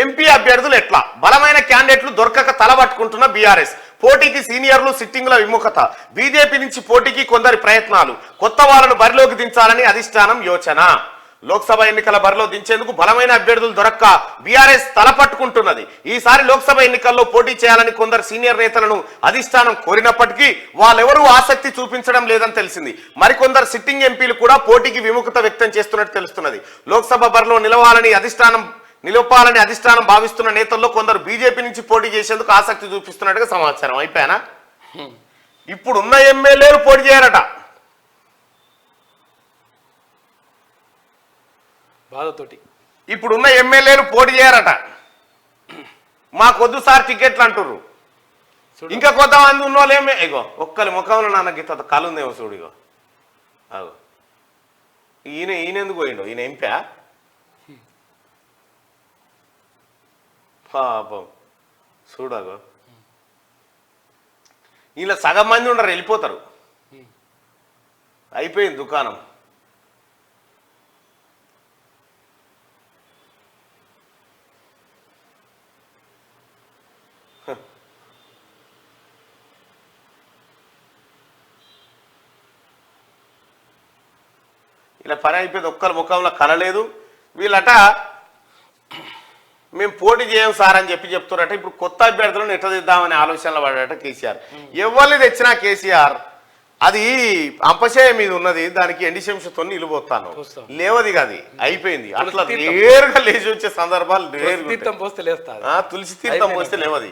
MP అభ్యర్థులు ఎట్లా బలమైన క్యాండిడేట్లు దొరకక తలబట్టుకుంటున్న బీఆర్ఎస్ పోటీకి సీనియర్లు సిట్టింగ్ల విముఖత బీజేపీ నుంచి పోటీకి కొందరి ప్రయత్నాలు కొత్త వాళ్ళను బరిలోకి దించాలని అధిష్టానం యోచన లోక్సభ ఎన్నికల బరిలో దించేందుకు బలమైన అభ్యర్థులు దొరక్క బీఆర్ఎస్ తలపట్టుకుంటున్నది ఈసారి లోక్సభ ఎన్నికల్లో పోటీ చేయాలని కొందరు సీనియర్ నేతలను అధిష్టానం కోరినప్పటికీ వాళ్ళెవరూ ఆసక్తి చూపించడం లేదని తెలిసింది మరికొందరు సిట్టింగ్ ఎంపీలు కూడా పోటీకి విముఖత వ్యక్తం చేస్తున్నట్టు తెలుస్తున్నది లోక్సభ బరిలో నిలపాలని అధిష్టానం భావిస్తున్న నేతల్లో కొందరు బీజేపీ నుంచి పోటీ చేసేందుకు ఆసక్తి చూపిస్తున్నట్టుగా సమాచారం అయిపోయానా ఇప్పుడున్న ఎమ్మెల్యేలు పోటీ చేయరట బాధతోటి ఇప్పుడున్న ఎమ్మెల్యేలు పోటీ చేయరట మాకొద్దు సార్ టికెట్లు అంటుర్రు ఇంకా కొంతమంది ఉన్నోళ్ళేమే ఇగో ఒక్కరి ముఖంలో నాన్న గీత కళ్ళు ఉందేమో చూడు ఇగో అగో ఈయన ఎందుకు పోయిండు ఈయన ఎంపా పాపం చూడగో ఇలా సగం మంది ఉండరు వెళ్ళిపోతారు అయిపోయింది దుకాణం ఇలా పని అయిపోయింది ఒక్కరి ముఖంలో కలలేదు వీళ్ళట మేము పోటీ చేయం సార్ అని చెప్తున్నారట ఇప్పుడు కొత్త అభ్యర్థులను ఎట్టదిద్దామనే ఆలోచనలో పడారట కేసీఆర్ ఎవరిని తెచ్చినా కేసీఆర్ అది అంపశయ మీద ఉన్నది దానికి ఎండిశంసతో నిలుబోతాను లేవది కాదు అయిపోయింది అట్లా నేరుగా లేచి వచ్చే సందర్భాలు తులసి తీర్థం పోస్తే లేవది